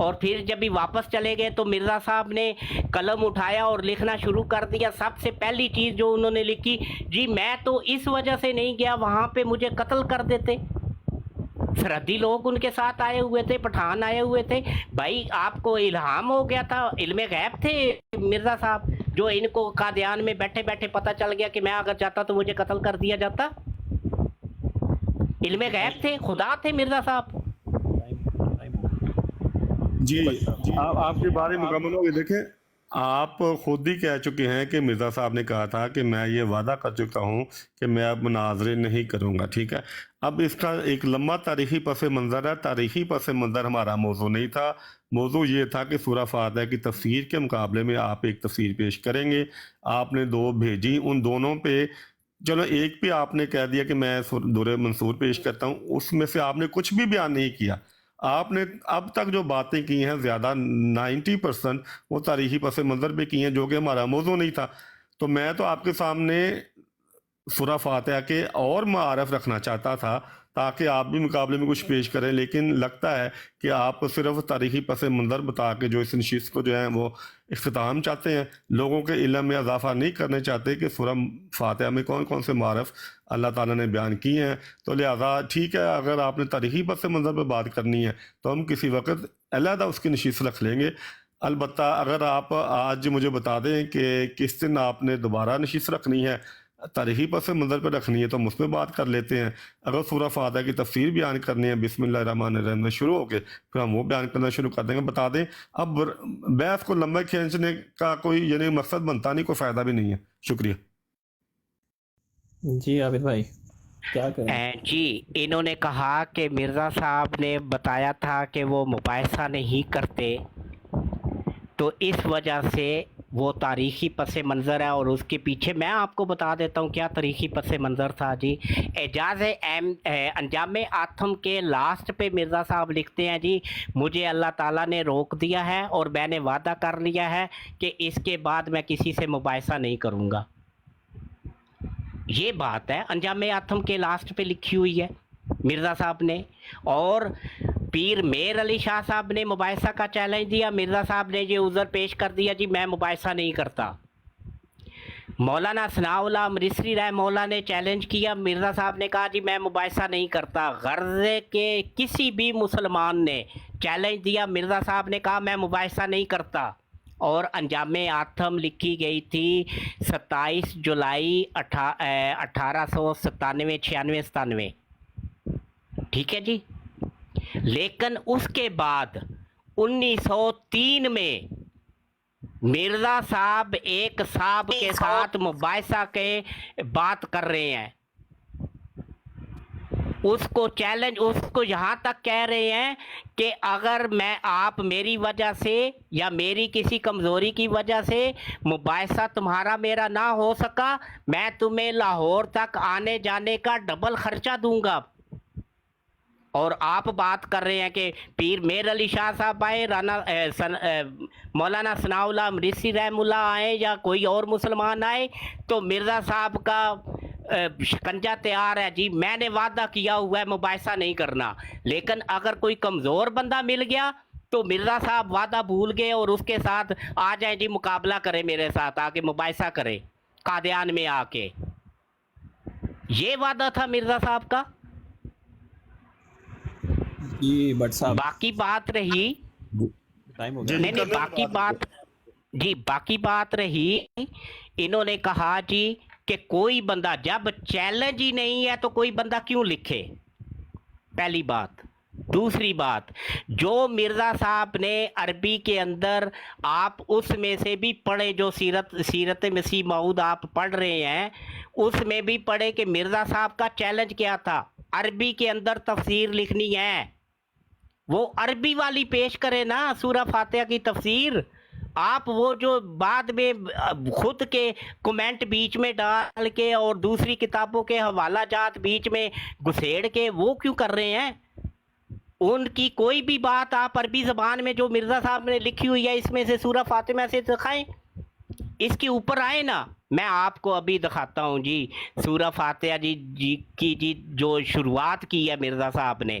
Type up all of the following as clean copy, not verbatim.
اور پھر جب ہی واپس چلے گئے تو مرزا صاحب نے قلم اٹھایا اور لکھنا شروع کر دیا. سب سے پہلی چیز جو انہوں نے لکھی، جی میں تو اس وجہ سے نہیں گیا وہاں پہ مجھے قتل کر دیتے. سرحدی لوگ ان کے ساتھ آئے ہوئے تھے، پٹھان آئے ہوئے تھے. بھائی آپ کو الہام ہو گیا تھا، علم غیب تھے مرزا صاحب، جو ان کو قادیان میں بیٹھے بیٹھے پتہ چل گیا کہ میں اگر جاتا تو مجھے قتل کر دیا جاتا. علم غیب تھے، خدا تھے مرزا صاحب. جی آپ کی باری مکمل ہوگی. دیکھیں آپ خود ہی کہہ چکے ہیں کہ مرزا صاحب نے کہا تھا کہ میں یہ وعدہ کر چکا ہوں کہ میں اب مناظرے نہیں کروں گا. ٹھیک ہے، اب اس کا ایک لمبا تاریخی پس منظر ہے. تاریخی پس منظر ہمارا موضوع نہیں تھا. موضوع یہ تھا کہ سورہ فاتحہ کی تفسیر کے مقابلے میں آپ ایک تفسیر پیش کریں گے. آپ نے دو بھیجی، ان دونوں پہ چلو ایک پہ آپ نے کہہ دیا کہ میں دور منصور پیش کرتا ہوں، اس میں سے آپ نے کچھ بھی بیان نہیں کیا. آپ نے اب تک جو باتیں کی ہیں زیادہ 90% وہ تاریخی پس منظر پہ کی ہیں، جو کہ ہمارا موضوع نہیں تھا. تو میں تو آپ کے سامنے سورہ فاتحہ کے اور معارف رکھنا چاہتا تھا تاکہ آپ بھی مقابلے میں کچھ پیش کریں، لیکن لگتا ہے کہ آپ صرف تاریخی پس منظر بتا کے جو اس نشست کو جو ہے وہ اختتام چاہتے ہیں، لوگوں کے علم میں اضافہ نہیں کرنے چاہتے کہ سورہ فاتحہ میں کون کون سے معارف اللہ تعالیٰ نے بیان کیے ہیں. تو لہذا ٹھیک ہے، اگر آپ نے تاریخی پس منظر پہ بات کرنی ہے تو ہم کسی وقت علیحدہ اس کی نشست رکھ لیں گے. البتہ اگر آپ آج مجھے بتا دیں کہ کس دن آپ نے دوبارہ نشست رکھنی ہے، تاریخی پس منظر پہ رکھنی ہے، تو ہم اس میں بات کر لیتے ہیں. اگر سورہ فاتحہ کی تفسیر بیان کرنی ہے بسم اللہ الرحمن الرحیم میں شروع ہو کے، پھر ہم وہ بیان کرنا شروع کر دیں گے. بتا دیں اب بحث کو لمبا کھینچنے کا کوئی یعنی مقصد بنتا نہیں، کوئی فائدہ بھی نہیں ہے. شکریہ. جی عابد بھائی کیا کریں؟ جی انہوں نے کہا کہ مرزا صاحب نے بتایا تھا کہ وہ مباحثہ نہیں کرتے، تو اس وجہ سے وہ تاریخی پس منظر ہے. اور اس کے پیچھے میں آپ کو بتا دیتا ہوں کیا تاریخی پس منظر تھا. جی اعجاز انجام آتم کے لاسٹ پہ مرزا صاحب لکھتے ہیں، جی مجھے اللہ تعالیٰ نے روک دیا ہے اور میں نے وعدہ کر لیا ہے کہ اس کے بعد میں کسی سے مباحثہ نہیں کروں گا. یہ بات ہے انجام آتم کے لاسٹ پہ لکھی ہوئی ہے مرزا صاحب نے. اور پیر میر علی شاہ صاحب نے مباحثہ کا چیلنج دیا، مرزا صاحب نے یہ عذر پیش کر دیا، جی میں مباحثہ نہیں کرتا. مولانا ثناء اللہ امرتسری رحمہ اللہ نے چیلنج کیا، مرزا صاحب نے کہا جی میں مباحثہ نہیں کرتا. غزے کے کسی بھی مسلمان نے چیلنج دیا، مرزا صاحب نے کہا میں مباحثہ نہیں کرتا. اور انجام آتم لکھی گئی تھی 27 جولائی 1897 97. ٹھیک ہے جی. لیکن اس کے بعد 1903 میں مرزا صاحب ایک صاحب کے ساتھ مباحثہ کے بات کر رہے ہیں، اس کو چیلنج، اس کو یہاں تک کہہ رہے ہیں کہ اگر میں آپ میری وجہ سے یا میری کسی کمزوری کی وجہ سے مباحثہ تمہارا میرا نہ ہو سکا، میں تمہیں لاہور تک آنے جانے کا ڈبل خرچہ دوں گا. اور آپ بات کر رہے ہیں کہ پیر میر علی شاہ صاحب آئے، مولانا ثناء اللہ امرتسری رحمہ اللہ آئے یا کوئی اور مسلمان آئے تو مرزا صاحب کا شکنجہ تیار ہے. جی میں نے وعدہ کیا ہوا ہے مباحثہ نہیں کرنا. لیکن اگر کوئی کمزور بندہ مل گیا تو مرزا صاحب وعدہ بھول گئے اور اس کے ساتھ آ جائیں، جی مقابلہ کرے میرے ساتھ آ کے، مباحثہ کرے قادیان میں آ کے. یہ وعدہ تھا مرزا صاحب کا. جی بٹ صاحب باقی بات رہی ٹائم ہو گیا. نہیں باقی بات رہی، انہوں نے کہا جی کہ کوئی بندہ جب چیلنج ہی نہیں ہے تو کوئی بندہ کیوں لکھے، پہلی بات. دوسری بات، جو مرزا صاحب نے عربی کے اندر آپ اس میں سے بھی پڑھے، جو سیرت مسیح موعود آپ پڑھ رہے ہیں اس میں بھی پڑھے کہ مرزا صاحب کا چیلنج کیا تھا. عربی کے اندر تفسیر لکھنی ہے، وہ عربی والی پیش کرے نا سورہ فاتحہ کی تفسیر. آپ وہ جو بعد میں خود کے کومنٹ بیچ میں ڈال کے اور دوسری کتابوں کے حوالہ جات بیچ میں گھسیڑ کے وہ کیوں کر رہے ہیں؟ ان کی کوئی بھی بات آپ عربی زبان میں جو مرزا صاحب نے لکھی ہوئی ہے اس میں سے سورہ فاطمہ سے دکھائیں، اس کے اوپر آئے نا. میں آپ کو ابھی دکھاتا ہوں جی سورہ فاتحہ جی کی جو شروعات کی ہے مرزا صاحب نے.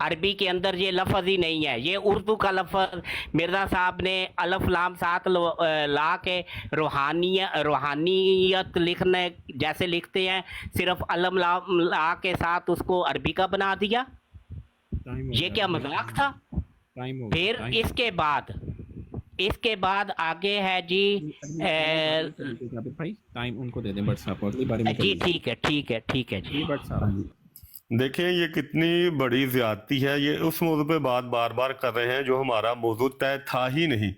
عربی کے اندر یہ لفظ ہی نہیں ہے, یہ اردو کا لفظ مرزا صاحب نے الف لام ساتھ لا کے روحانیت لکھنے جیسے لکھتے ہیں, صرف الف لام لا کے ساتھ اس کو عربی کا بنا دیا. یہ کیا مذاق تھا؟ پھر اس کے بعد آگے ہے جی ان کو دے دیں بٹ صاحب اگلی باری میں. جی ٹھیک ہے جی. بٹ صاحب دیکھیں یہ کتنی بڑی زیادتی ہے, یہ اس موضوع پہ بات بار بار کر رہے ہیں جو ہمارا موضوع طے تھا ہی نہیں.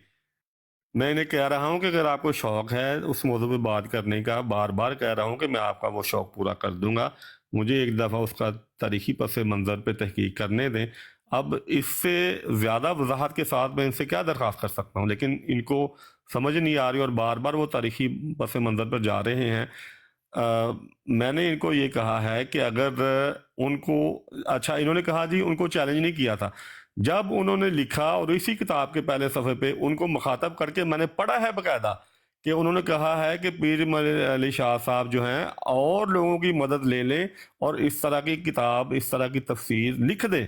میں انہیں کہہ رہا ہوں کہ اگر آپ کو شوق ہے اس موضوع پہ بات کرنے کا, بار بار کہہ رہا ہوں کہ میں آپ کا وہ شوق پورا کر دوں گا, مجھے ایک دفعہ اس کا تاریخی پس منظر پہ تحقیق کرنے دیں. اب اس سے زیادہ وضاحت کے ساتھ میں ان سے کیا درخواست کر سکتا ہوں, لیکن ان کو سمجھ نہیں آ رہی اور بار بار وہ تاریخی پس منظر پر جا رہے ہیں. میں نے ان کو یہ کہا ہے کہ اگر ان کو, اچھا انہوں نے کہا جی ان کو چیلنج نہیں کیا تھا, جب انہوں نے لکھا اور اسی کتاب کے پہلے صفحے پہ ان کو مخاطب کر کے میں نے پڑھا ہے باقاعدہ کہ انہوں نے کہا ہے کہ پیر علی شاہ صاحب جو ہیں اور لوگوں کی مدد لے لیں اور اس طرح کی کتاب, اس طرح کی تفسیر لکھ دیں.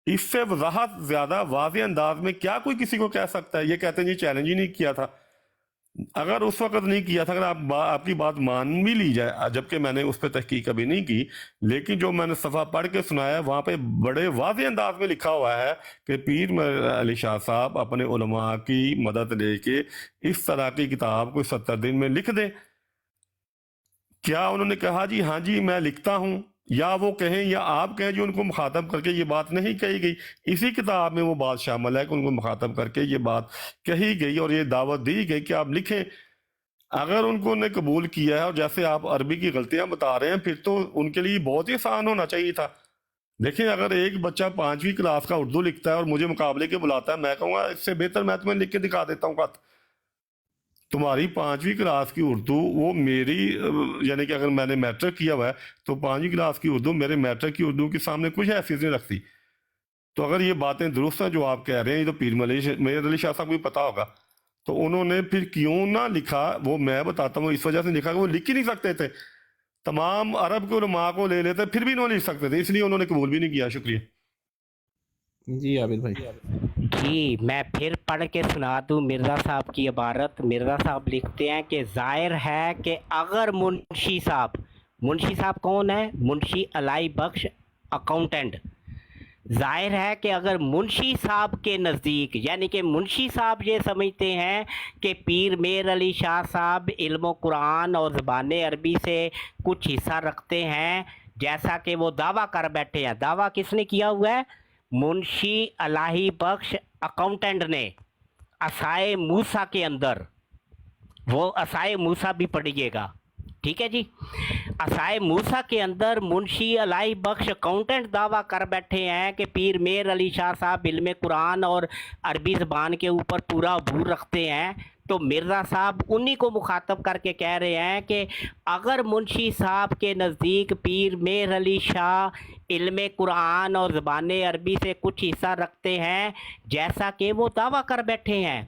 اس سے وضاحت زیادہ واضح انداز میں کیا کوئی کسی کو کہہ سکتا ہے؟ یہ کہتے ہیں جی چیلنج ہی نہیں کیا تھا. اگر اس وقت نہیں کیا تھا, اگر آپ کی بات مان بھی لی جائے, جبکہ میں نے اس پہ تحقیق کبھی نہیں کی, لیکن جو میں نے صفحہ پڑھ کے سنایا وہاں پہ بڑے واضح انداز میں لکھا ہوا ہے کہ پیر علی شاہ صاحب اپنے علماء کی مدد لے کے اس طرح کی کتاب کو 70 دن میں لکھ دیں. کیا انہوں نے کہا جی ہاں جی میں لکھتا ہوں, یا وہ کہیں یا آپ کہیں جو ان کو مخاطب کر کے یہ بات نہیں کہی گئی؟ اسی کتاب میں وہ بات شامل ہے کہ ان کو مخاطب کر کے یہ بات کہی گئی اور یہ دعوت دی گئی کہ آپ لکھیں. اگر ان کو نے قبول کیا ہے اور جیسے آپ عربی کی غلطیاں بتا رہے ہیں, پھر تو ان کے لیے بہت ہی آسان ہونا چاہیے تھا. دیکھیں اگر ایک بچہ 5ویں کلاس کا اردو لکھتا ہے اور مجھے مقابلے کے بلاتا ہے, میں کہوں گا اس سے بہتر میں تمہیں لکھ کے دکھا دیتا ہوں خط. تمہاری 5ویں کلاس کی اردو وہ میری, یعنی کہ اگر میں نے میٹرک کیا ہوا ہے تو 5ویں کلاس کی اردو میرے میٹرک کی اردو کے سامنے کچھ حیثیت نہیں رکھتی. تو اگر یہ باتیں درست ہیں جو آپ کہہ رہے ہیں, یہ تو پیر میر علی شاہ صاحب کو بھی پتا ہوگا, تو انہوں نے پھر کیوں نہ لکھا وہ میں بتاتا ہوں. اس وجہ سے لکھا کہ وہ لکھ ہی نہیں سکتے تھے, تمام عرب کے علماء کو لے لیتے پھر بھی انہوں نے لکھ سکتے تھے, اس لیے انہوں نے قبول بھی نہیں کیا. شکریہ جی عابد بھائی. جی میں پھر پڑھ کے سنا دوں مرزا صاحب کی عبارت. مرزا صاحب لکھتے ہیں کہ ظاہر ہے کہ اگر منشی صاحب کون ہے؟ منشی علائی بخش اکاؤنٹنٹ. ظاہر ہے کہ اگر منشی صاحب کے نزدیک, یعنی کہ منشی صاحب یہ سمجھتے ہیں کہ پیر میر علی شاہ صاحب علم و قرآن اور زبان عربی سے کچھ حصہ رکھتے ہیں, جیسا کہ وہ دعویٰ کر بیٹھے ہیں. دعویٰ کس نے کیا ہوا ہے؟ منشی الہی بخش اکاؤنٹنٹ نے عصائے موسیٰ کے اندر. وہ عصائے موسیٰ بھی پڑھیے گا, ٹھیک ہے جی. عصائے موسیٰ کے اندر منشی الہی بخش اکاؤنٹنٹ دعویٰ کر بیٹھے ہیں کہ پیر میر علی شاہ صاحب علم قرآن اور عربی زبان کے اوپر پورا عبور رکھتے ہیں. تو مرزا صاحب انہی کو مخاطب کر کے کہہ رہے ہیں کہ اگر منشی صاحب کے نزدیک پیر میر علی شاہ علم قرآن اور زبان عربی سے کچھ حصہ رکھتے ہیں جیسا کہ وہ دعویٰ کر بیٹھے ہیں,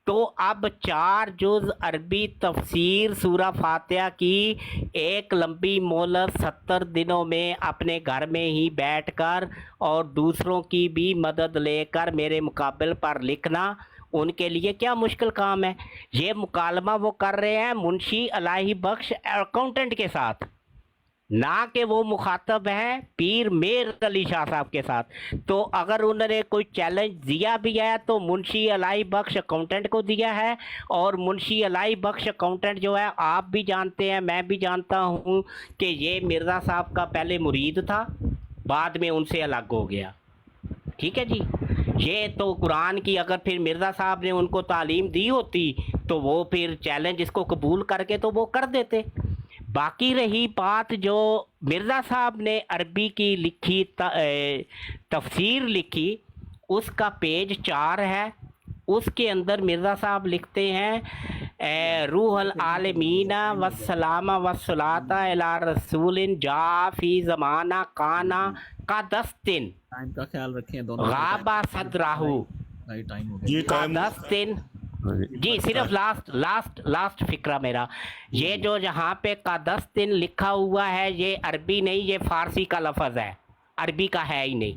تو اب 4 جز عربی تفسیر سورہ فاتحہ کی ایک لمبی مہلت 70 دنوں میں اپنے گھر میں ہی بیٹھ کر اور دوسروں کی بھی مدد لے کر میرے مقابل پر لکھنا ان کے لیے کیا مشکل کام ہے؟ یہ مکالمہ وہ کر رہے ہیں منشی الہی بخش اکاؤنٹنٹ کے ساتھ, نہ کہ وہ مخاطب ہیں پیر میر علی شاہ صاحب کے ساتھ. تو اگر انہوں نے کوئی چیلنج دیا بھی ہے تو منشی الہی بخش اکاؤنٹنٹ کو دیا ہے, اور منشی الہی بخش اکاؤنٹنٹ جو ہے آپ بھی جانتے ہیں, میں بھی جانتا ہوں کہ یہ مرزا صاحب کا پہلے مرید تھا, بعد میں ان سے الگ ہو گیا. ٹھیک ہے جی. یہ تو قرآن کی اگر پھر مرزا صاحب نے ان کو تعلیم دی ہوتی تو وہ پھر چیلنج اس کو قبول کر کے تو وہ کر دیتے. باقی رہی بات جو مرزا صاحب نے عربی کی لکھی تفسیر لکھی, اس کا پیج 4 ہے. اس کے اندر مرزا صاحب لکھتے ہیں روح العالمین والسلام والصلاۃ الی رسول جاء فی زمانہ کانا قدستن ٹائم کا خیال رکھیں دونوں. غابہ صدرہو. ٹائم ہو گیا. جی ٹائم قدستن. جی صرف لاسٹ فکرہ میرا, یہ جو جہاں پہ قدستن لکھا ہوا ہے یہ عربی نہیں, یہ فارسی کا لفظ ہے, عربی کا ہے ہی نہیں.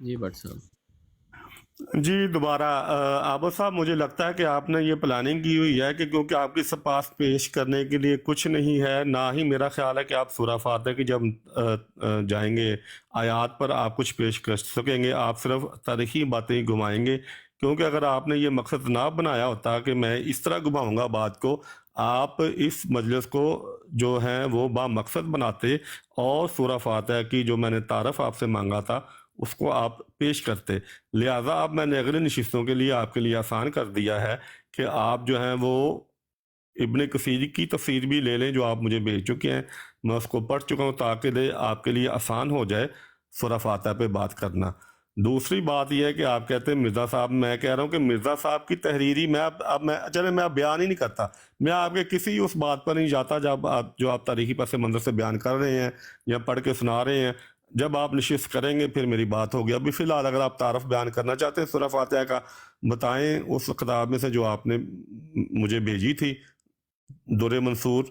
جی بٹ صاحب جی دوبارہ عابد صاحب مجھے لگتا ہے کہ آپ نے یہ پلاننگ کی ہوئی ہے کہ کیونکہ آپ کے پاس پیش کرنے کے لیے کچھ نہیں ہے، نہ ہی میرا خیال ہے کہ آپ سورہ فاتحہ کی جب جائیں گے آیات پر آپ کچھ پیش کر سکیں گے، آپ صرف تاریخی باتیں ہی گھمائیں گے، کیونکہ اگر آپ نے یہ مقصد نہ بنایا ہوتا کہ میں اس طرح گھماؤں گا بات کو، آپ اس مجلس کو جو ہیں وہ با مقصد بناتے اور سورہ فاتحہ کی جو میں نے تعارف آپ سے مانگا تھا اس کو آپ پیش کرتے۔ لہٰذا اب میں نے اگلی نشستوں کے لیے آپ کے لیے آسان کر دیا ہے کہ آپ جو ہیں وہ ابن کثیر کی تفسیر بھی لے لیں جو آپ مجھے بھیج چکے ہیں، میں اس کو پڑھ چکا ہوں تاکہ آپ کے لیے آسان ہو جائے سورہ فاتحہ پہ بات کرنا۔ دوسری بات یہ ہے کہ آپ کہتے ہیں مرزا صاحب، میں کہہ رہا ہوں کہ مرزا صاحب کی تحریری میں اب بیان ہی نہیں کرتا، میں آپ کے کسی اس بات پر نہیں جاتا جو آپ تاریخی پس منظر سے بیان کر رہے ہیں یا پڑھ کے سنا رہے ہیں۔ جب آپ نشست کریں گے پھر میری بات ہوگی۔ ابھی فی الحال اگر آپ تعارف بیان کرنا چاہتے ہیں سورہ فاتحہ کا، بتائیں اس کتاب میں سے جو آپ نے مجھے بھیجی تھی در منصور،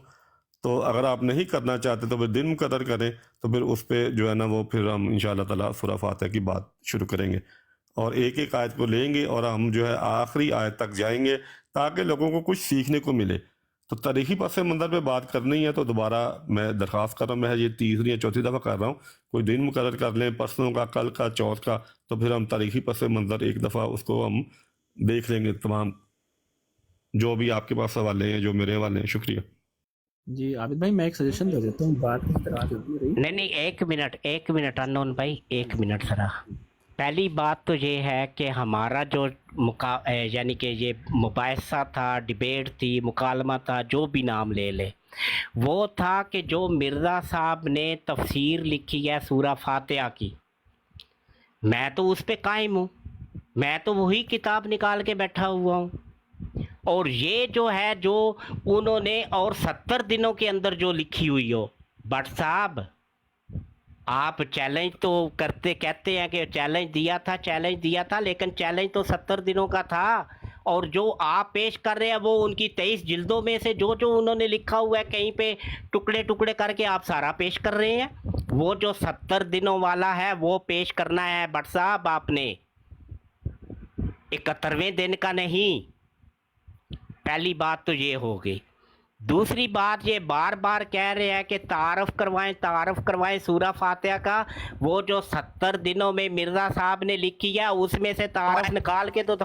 تو اگر آپ نہیں کرنا چاہتے تو پھر دن مقرر کریں، تو پھر اس پہ جو ہے نا وہ پھر ہم انشاءاللہ تعالیٰ سورہ فاتحہ کی بات شروع کریں گے اور ایک ایک آیت کو لیں گے اور ہم جو ہے آخری آیت تک جائیں گے تاکہ لوگوں کو کچھ سیکھنے کو ملے۔ تو تاریخی پس منظر پہ بات کرنی ہے تو دوبارہ میں درخواست کر رہا ہوں، میں یہ تیسری یا چوتھی دفعہ کر رہا ہوں، کوئی دن مقرر کر لیں، پرسوں کا، کل کا، چوتھ کا، تو پھر ہم تاریخی پس منظر ایک دفعہ اس کو ہم دیکھ لیں گے، تمام جو بھی آپ کے پاس حوالے ہیں جو میرے حوالے ہیں۔ شکریہ۔ جی عابد بھائی میں ایک سجیشن دے دیتا ہوں، بات کی طرف چلتی رہی۔ نہیں ایک منٹ انون بھائی، ایک منٹ ذرا۔ پہلی بات تو یہ ہے کہ ہمارا جو یعنی کہ یہ مباحثہ تھا، ڈیبیٹ تھی، مکالمہ تھا، جو بھی نام لے لے، وہ تھا کہ جو مرزا صاحب نے تفسیر لکھی ہے سورہ فاتحہ کی، میں تو اس پہ قائم ہوں، میں تو وہی کتاب نکال کے بیٹھا ہوا ہوں، اور یہ جو ہے جو انہوں نے اور 70 دنوں کے اندر جو لکھی ہوئی ہو، بٹ صاحب آپ چیلنج تو کہتے ہیں کہ چیلنج دیا تھا، لیکن چیلنج تو 70 دنوں کا تھا، اور جو آپ پیش کر رہے ہیں وہ ان کی 23 جلدوں میں سے جو انہوں نے لکھا ہوا ہے کہیں پہ ٹکڑے ٹکڑے کر کے آپ سارا پیش کر رہے ہیں، وہ جو 70 دنوں والا ہے وہ پیش کرنا ہے بٹ صاحب آپ نے، 71ویں دن کا نہیں۔ پہلی بات تو یہ ہو گئی۔ دوسری بات یہ بار بار کہہ رہے ہیں کہ تعارف کروائیں سورہ فاتحہ کا، وہ جو 70 دنوں میں مرزا صاحب نے لکھی ہے اس میں سے تعارف نکال کے تو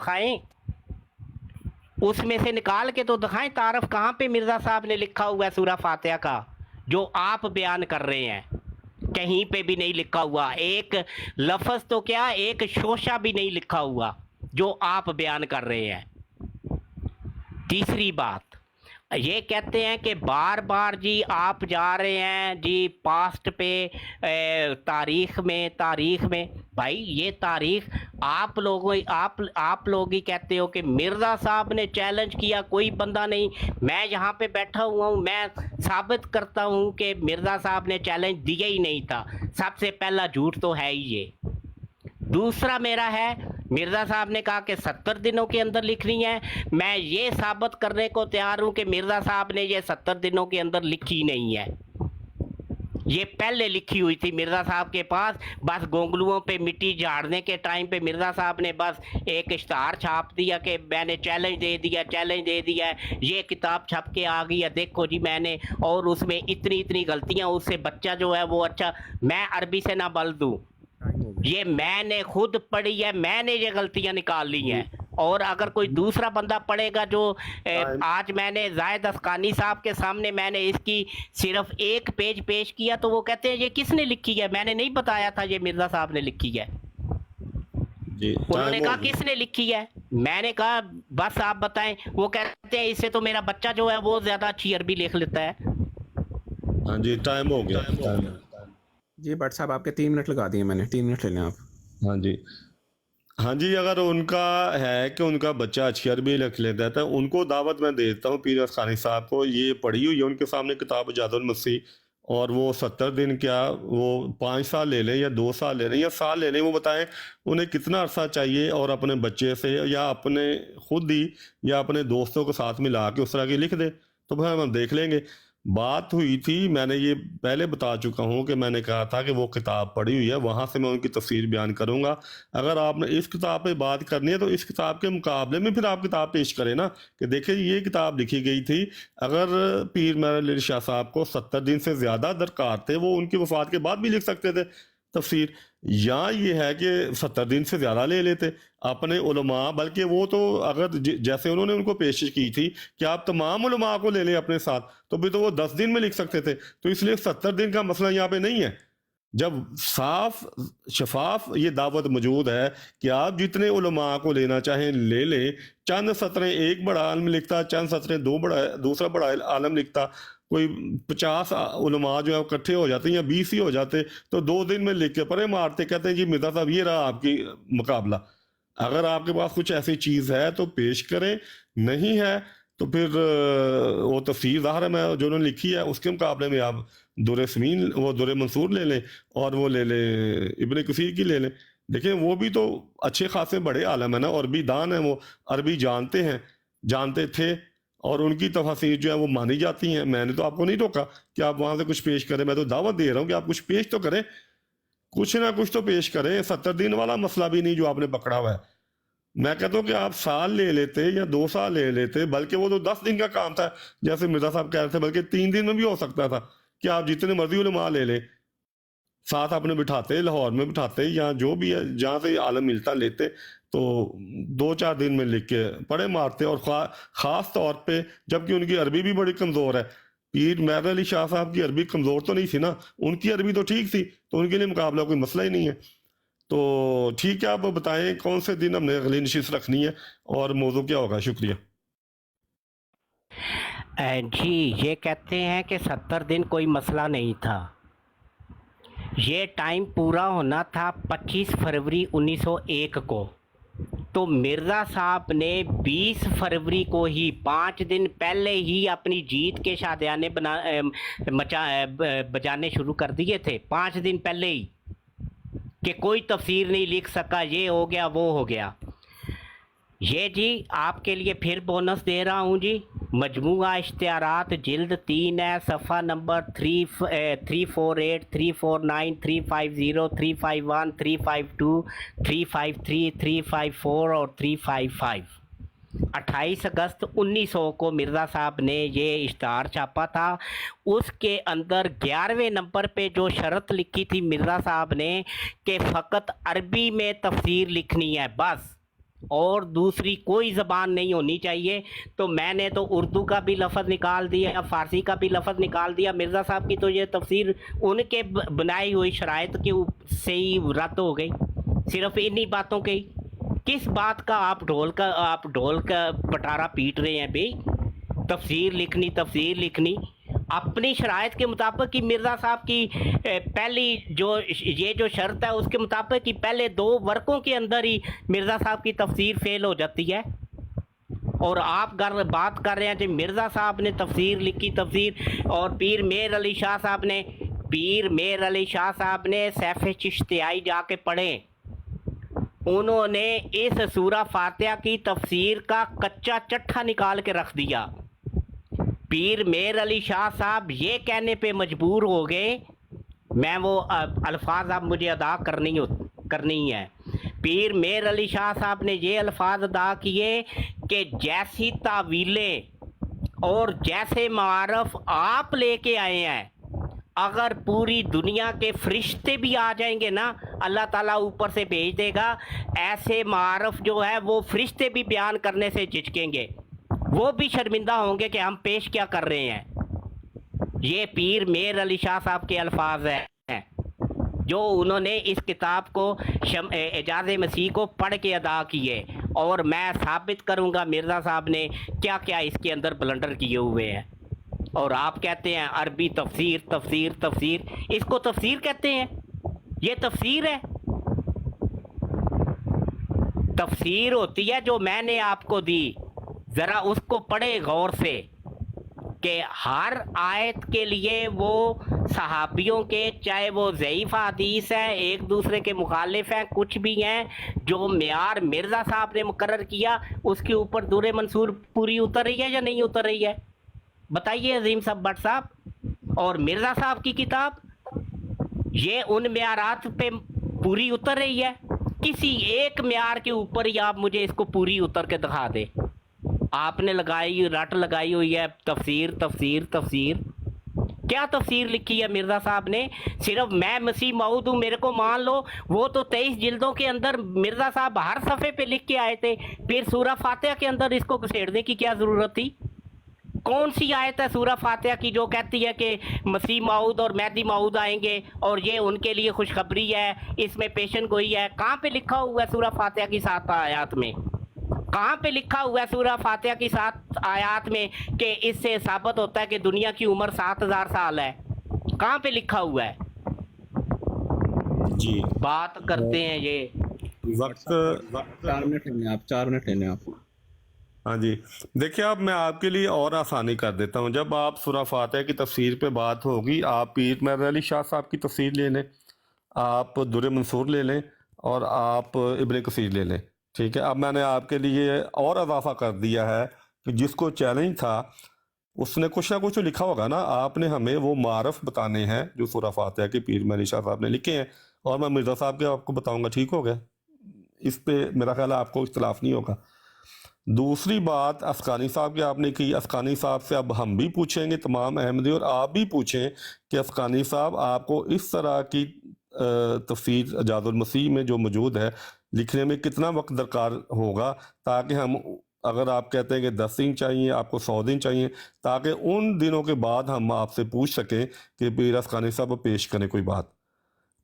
دکھائیں، تعارف کہاں پہ مرزا صاحب نے لکھا ہوا ہے سورہ فاتحہ کا جو آپ بیان کر رہے ہیں، کہیں پہ بھی نہیں لکھا ہوا، ایک لفظ تو کیا ایک شوشہ بھی نہیں لکھا ہوا جو آپ بیان کر رہے ہیں۔ تیسری بات یہ کہتے ہیں کہ بار بار جی آپ جا رہے ہیں جی پاسٹ پہ، تاریخ میں بھائی یہ تاریخ آپ لوگ ہی کہتے ہو کہ مرزا صاحب نے چیلنج کیا، کوئی بندہ نہیں، میں یہاں پہ بیٹھا ہوا ہوں، میں ثابت کرتا ہوں کہ مرزا صاحب نے چیلنج دیا ہی نہیں تھا، سب سے پہلا جھوٹ تو ہے ہی یہ۔ دوسرا میرا ہے مرزا صاحب نے کہا کہ 70 دنوں کے اندر لکھنی ہے، میں یہ ثابت کرنے کو تیار ہوں کہ مرزا صاحب نے یہ 70 دنوں کے اندر لکھی نہیں ہے، یہ پہلے لکھی ہوئی تھی مرزا صاحب کے پاس، بس گونگلوؤں پہ مٹی جھاڑنے کے ٹائم پہ مرزا صاحب نے بس ایک اشتہار چھاپ دیا کہ میں نے چیلنج دے دیا ہے، یہ کتاب چھپ کے آ گئی ہے، دیکھو جی میں نے، اور اس میں اتنی غلطیاں، اس سے بچہ جو ہے وہ اچھا، میں عربی سے نہ بل دوں، یہ میں نے خود پڑھی ہے، میں نے یہ غلطیاں نکال لی ہیں، اور اگر کوئی دوسرا بندہ پڑھے گا جو آج میں نے زاہد اسقانی صاحب کے سامنے میں نے اس کی صرف ایک پیج پیش کیا تو وہ کہتے ہیں یہ کس نے لکھی ہے، میں نے نہیں بتایا تھا یہ مرزا صاحب نے لکھی ہے، انہوں نے کہا کس نے لکھی ہے، میں نے کہا بس آپ بتائیں، وہ کہتے ہیں اس سے تو میرا بچہ جو ہے وہ زیادہ اچھی عربی لکھ لیتا ہے۔ ہاں جی ٹائم ہو گیا۔ جی بٹ صاحب آپ کے 3 منٹ لگا دیے میں نے، 3 منٹ لے لیں آپ۔ ہاں جی اگر ان کا ہے کہ ان کا بچہ اچھی عربی لکھ لیتا ہے تو ان کو دعوت میں دیتا ہوں، پیر اسقانی صاحب کو، یہ پڑھی ہوئی ہے ان کے سامنے کتاب جاد المسیح، اور وہ 70 دن کیا وہ 5 سال لے لیں یا 2 سال لے لیں یا سال لے لیں، وہ بتائیں انہیں کتنا عرصہ چاہیے، اور اپنے بچے سے یا اپنے خود ہی یا اپنے دوستوں کے ساتھ ملا کے اس طرح کی لکھ دیں، تو پھر ہم دیکھ لیں گے۔ بات ہوئی تھی، میں نے یہ پہلے بتا چکا ہوں کہ میں نے کہا تھا کہ وہ کتاب پڑھی ہوئی ہے، وہاں سے میں ان کی تفسیر بیان کروں گا۔ اگر آپ نے اس کتاب پہ بات کرنی ہے تو اس کتاب کے مقابلے میں پھر آپ کتاب پیش کریں نا، کہ دیکھیں یہ کتاب لکھی گئی تھی۔ اگر پیر مہر علی شاہ صاحب کو 70 دن سے زیادہ درکار تھے، وہ ان کی وفات کے بعد بھی لکھ سکتے تھے تفسیر، یا یہ ہے کہ 70 دن سے زیادہ لے لیتے اپنے علماء، بلکہ وہ تو اگر جیسے انہوں نے ان کو پیش کی تھی کہ آپ تمام علماء کو لے لیں اپنے ساتھ، تو بھی تو وہ 10 دن میں لکھ سکتے تھے۔ تو اس لیے 70 دن کا مسئلہ یہاں پہ نہیں ہے، جب صاف شفاف یہ دعوت موجود ہے کہ آپ جتنے علماء کو لینا چاہیں لے لیں۔ چند سطریں ایک بڑا عالم لکھتا، چند سطریں دوسرا بڑا عالم لکھتا، کوئی 50 علماء جو ہے اکٹھے ہو جاتے ہیں یا 20 ہی ہو جاتے، تو 2 دن میں لکھ کے پڑے مارتے، کہتے ہیں جی مرزا صاحب یہ رہا آپ کی مقابلہ۔ اگر آپ کے پاس کچھ ایسی چیز ہے تو پیش کریں، نہیں ہے تو پھر وہ تفسیر ظاہر ہے میں جو انہوں نے لکھی ہے اس کے مقابلے میں آپ در سمین وہ در منصور لے لیں، اور وہ لے لیں ابن کثیر کی لے لیں۔ دیکھیں وہ بھی تو اچھے خاصے بڑے عالم ہیں نا، عربی دان ہیں، وہ عربی جانتے تھے، اور ان کی تفاسیر جو ہے وہ مانی جاتی ہیں۔ میں نے تو آپ کو نہیں روکا کہ آپ وہاں سے کچھ پیش کریں، میں تو دعوت دے رہا ہوں کہ آپ کچھ پیش تو کریں، کچھ نہ کچھ تو پیش کریں۔ 70 دن والا مسئلہ بھی نہیں جو آپ نے پکڑا ہوا ہے۔ میں کہتا ہوں کہ آپ سال لے لیتے یا 2 سال لے لیتے، بلکہ وہ تو 10 دن کا کام تھا جیسے مرزا صاحب کہہ رہے تھے، بلکہ 3 دن میں بھی ہو سکتا تھا کہ آپ جتنے مرضی علماء لے لیں، ساتھ اپنے بٹھاتے، لاہور میں بٹھاتے یا جو بھی ہے جہاں سے عالم ملتا لیتے، تو 2-4 دن میں لکھ کے پڑھے مارتے۔ اور خاص طور پہ جبکہ ان کی عربی بھی بڑی کمزور ہے، پیر مہر علی شاہ صاحب کی عربی کمزور تو نہیں تھی نا، ان کی عربی تو ٹھیک تھی، تو ان کے لیے مقابلہ کوئی مسئلہ ہی نہیں ہے۔ تو ٹھیک ہے، آپ بتائیں کون سے دن ہم نے اگلی نشست رکھنی ہے اور موضوع کیا ہوگا؟ شکریہ۔ جی یہ کہتے ہیں کہ 70 دن کوئی مسئلہ نہیں تھا، یہ ٹائم پورا ہونا تھا 25 فروری 1901 کو، تو مرزا صاحب نے 20 فروری کو ہی 5 دن پہلے ہی اپنی جیت کے شادیانے بجانے شروع کر دیے تھے، 5 دن پہلے ہی، کہ کوئی تفسیر نہیں لکھ سکا، یہ ہو گیا وہ ہو گیا۔ یہ جی آپ کے لیے پھر بونس دے رہا ہوں جی، مجموعہ اشتہارات جلد 3 ہے، صفحہ نمبر 348 349 350 351 352 353 354 اور 355۔ 28 اگست 1900 کو مرزا صاحب نے یہ اشتہار چھاپا تھا۔ اس کے اندر 11ویں نمبر پہ جو شرط لکھی تھی مرزا صاحب نے کہ فقط عربی میں تفسیر لکھنی ہے بس، اور دوسری کوئی زبان نہیں ہونی چاہیے، تو میں نے تو اردو کا بھی لفظ نکال دیا، فارسی کا بھی لفظ نکال دیا۔ مرزا صاحب کی تو یہ تفسیر ان کے بنائی ہوئی شرائط کے سے ہی رد ہو گئی، صرف انہی باتوں کے ہی۔ کس بات کا آپ ڈھول کا پٹارا پیٹ رہے ہیں بھئی؟ تفسیر لکھنی اپنی شرائط کے مطابق کی مرزا صاحب کی پہلی جو شرط ہے اس کے مطابق کی پہلے 2 ورقوں کے اندر ہی مرزا صاحب کی تفسیر فیل ہو جاتی ہے، اور آپ بات کر رہے ہیں کہ مرزا صاحب نے تفسیر لکھی، اور پیر مہر علی شاہ صاحب نے سیف چشتیائی جا کے پڑھیں، انہوں نے اس سورہ فاتحہ کی تفسیر کا کچا چٹھا نکال کے رکھ دیا۔ پیر مہر علی شاہ صاحب یہ کہنے پہ مجبور ہو گئے، میں وہ الفاظ اب مجھے ادا کرنی ہے، پیر مہر علی شاہ صاحب نے یہ الفاظ ادا کیے کہ جیسی تعویلیں اور جیسے معارف آپ لے کے آئے ہیں، اگر پوری دنیا کے فرشتے بھی آ جائیں گے نا، اللہ تعالیٰ اوپر سے بھیج دے گا، ایسے معارف جو ہے وہ فرشتے بھی بیان کرنے سے جھجکیں گے، وہ بھی شرمندہ ہوں گے کہ ہم پیش کیا کر رہے ہیں۔ یہ پیر مہر علی شاہ صاحب کے الفاظ ہیں جو انہوں نے اس کتاب کو اعجاز مسیح کو پڑھ کے ادا کیے، اور میں ثابت کروں گا مرزا صاحب نے کیا کیا اس کے اندر بلنڈر کیے ہوئے ہیں۔ اور آپ کہتے ہیں عربی تفسیر، اس کو تفسیر کہتے ہیں؟ یہ تفسیر ہے؟ تفسیر ہوتی ہے جو میں نے آپ کو دی، ذرا اس کو پڑھے غور سے، کہ ہر آیت کے لیے وہ صحابیوں کے، چاہے وہ ضعیف حدیث ہیں، ایک دوسرے کے مخالف ہیں، کچھ بھی ہیں، جو معیار مرزا صاحب نے مقرر کیا اس کے اوپر دور منصور پوری اتر رہی ہے یا نہیں اتر رہی ہے؟ بتائیے عظیم صاحب بٹ صاحب. اور مرزا صاحب کی کتاب یہ ان معیارات پہ پوری اتر رہی ہے؟ کسی ایک معیار کے اوپر ہی آپ مجھے اس کو پوری اتر کے دکھا دے. آپ نے رٹ لگائی ہوئی ہے تفسیر تفسیر تفسیر. کیا تفسیر لکھی ہے مرزا صاحب نے؟ صرف میں مسیح موعود ہوں میرے کو مان لو. وہ تو 23 جلدوں کے اندر مرزا صاحب ہر صفحے پہ لکھ کے آئے تھے. پھر سورہ فاتحہ کے اندر اس کو گھسیڑنے کی کیا ضرورت تھی؟ کون سی آیت ہے سورہ فاتحہ کی جو کہتی ہے کہ مسیح موعود اور مہدی موعود آئیں گے اور یہ ان کے لیے خوشخبری ہے, اس میں پیشن گوئی ہے؟ کہاں پہ لکھا ہوا ہے سورہ فاتحہ کی 7 آیات میں؟ کہاں پہ لکھا ہوا ہے سورہ فاتحہ کی 7 آیات میں کہ اس سے ثابت ہوتا ہے کہ دنیا کی عمر 7000 سال ہے؟ کہاں پہ لکھا ہوا ہے؟ جی بات کرتے ہیں یہ وقت 4 منٹ لے لیں آپ, 4 منٹ لے لیں آپ. ہاں جی دیکھیں اب میں آپ کے لیے اور آسانی کر دیتا ہوں. جب آپ سورہ فاتحہ کی تفسیر پہ بات ہوگی, آپ پیر مہر علی شاہ صاحب کی تفسیر لے لیں, آپ در منصور لے لیں, اور آپ ابن کثیر لے لیں. ٹھیک ہے, اب میں نے آپ کے لیے اور اضافہ کر دیا ہے کہ جس کو چیلنج تھا اس نے کچھ نہ کچھ لکھا ہوگا نا. آپ نے ہمیں وہ معارف بتانے ہیں جو سورہ فاتحہ کے پیر مہر علی شاہ صاحب نے لکھے ہیں, اور میں مرزا صاحب کے آپ کو بتاؤں گا. ٹھیک ہو گیا؟ اس پہ میرا خیال ہے آپ کو اختلاف نہیں ہوگا. دوسری بات اسقانی صاحب کی آپ نے کی. اسقانی صاحب سے اب ہم بھی پوچھیں گے تمام احمدی, اور آپ بھی پوچھیں کہ اسقانی صاحب آپ کو اس طرح کی تفسیر اعجاز المسیح میں جو موجود ہے لکھنے میں کتنا وقت درکار ہوگا, تاکہ ہم, اگر آپ کہتے ہیں کہ 10 دن چاہیے, آپ کو 100 دن چاہیے, تاکہ ان دنوں کے بعد ہم آپ سے پوچھ سکیں کہ پیر اسقانی صاحب پیش کریں کوئی بات.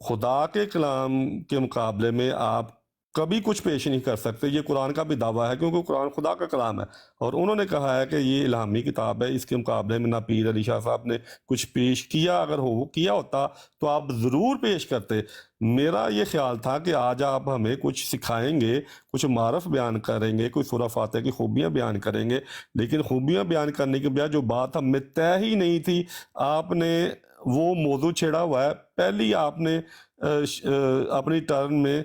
خدا کے کلام کے مقابلے میں آپ کبھی کچھ پیش نہیں کر سکتے. یہ قرآن کا بھی دعویٰ ہے کیونکہ قرآن خدا کا کلام ہے, اور انہوں نے کہا ہے کہ یہ الہامی کتاب ہے. اس کے مقابلے میں نہ پیر علی شاہ صاحب نے کچھ پیش کیا. اگر کیا ہوتا تو آپ ضرور پیش کرتے. میرا یہ خیال تھا کہ آج آپ ہمیں کچھ سکھائیں گے, کچھ معرف بیان کریں گے, کوئی سورہ فاتحہ کی خوبیاں بیان کریں گے, لیکن خوبیاں بیان کرنے کے بجائے جو بات ہم میں طے ہی نہیں تھی, آپ نے وہ موضوع چھیڑا ہوا ہے. پہلی آپ نے اپنی ٹرن میں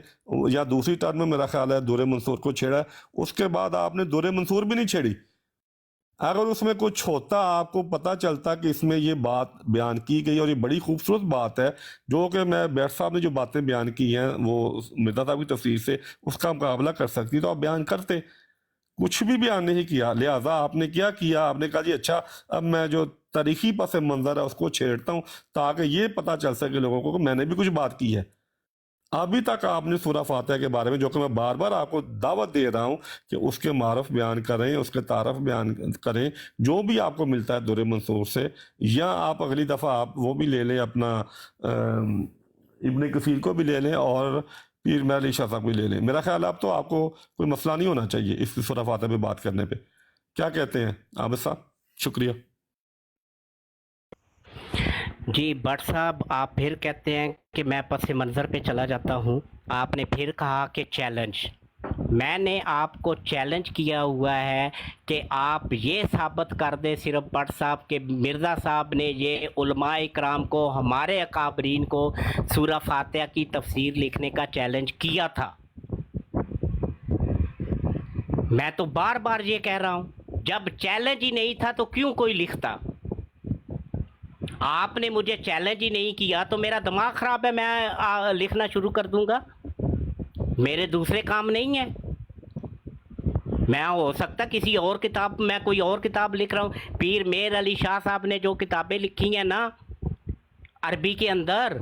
یا دوسری ٹرن میں میرا خیال ہے در منصور کو چھیڑا ہے, اس کے بعد آپ نے در منصور بھی نہیں چھیڑی. اگر اس میں کچھ ہوتا, آپ کو پتہ چلتا کہ اس میں یہ بات بیان کی گئی, اور یہ بڑی خوبصورت بات ہے جو کہ میں بیٹھ صاحب نے جو باتیں بیان کی ہیں وہ مرزا صاحب کی تفسیر سے اس کا مقابلہ کر سکتی, تو آپ بیان کرتے. کچھ بھی بیان نہیں کیا, لہٰذا آپ نے کیا کیا, آپ نے کہا جی اچھا اب میں جو تاریخی پس منظر ہے اس کو چھیڑتا ہوں تاکہ یہ پتہ چل سکے لوگوں کو کہ میں نے بھی کچھ بات کی ہے. ابھی تک آپ نے سورہ فاتحہ کے بارے میں, جو کہ میں بار بار آپ کو دعوت دے رہا ہوں کہ اس کے معرف بیان کریں, اس کے تعارف بیان کریں, جو بھی آپ کو ملتا ہے در منصور سے, یا آپ اگلی دفعہ آپ وہ بھی لے لیں, اپنا ابن کثیر کو بھی لے لیں, اور پیر مہر علی شاہ صاحب کو لے لیں. میرا خیال ہے اب تو آپ کو کوئی مسئلہ نہیں ہونا چاہیے اس سورہ فاتحہ پہ بات کرنے پہ. کیا کہتے ہیں عابد صاحب؟ شکریہ. جی بٹ صاحب, آپ پھر کہتے ہیں کہ میں پس منظر پہ چلا جاتا ہوں. آپ نے پھر کہا کہ چیلنج. میں نے آپ کو چیلنج کیا ہوا ہے کہ آپ یہ ثابت کر دیں صرف بٹ صاحب کہ مرزا صاحب نے یہ علماء اکرام کو, ہمارے اکابرین کو سورہ فاتحہ کی تفسیر لکھنے کا چیلنج کیا تھا. میں تو بار بار یہ کہہ رہا ہوں, جب چیلنج ہی نہیں تھا تو کیوں کوئی لکھتا؟ آپ نے مجھے چیلنج ہی نہیں کیا تو میرا دماغ خراب ہے, میں لکھنا شروع کر دوں گا. میرے دوسرے کام نہیں ہیں. میں ہو سکتا کسی اور کتاب, میں کوئی اور کتاب لکھ رہا ہوں. پیر مہر علی شاہ صاحب نے جو کتابیں لکھی ہیں نا عربی کے اندر,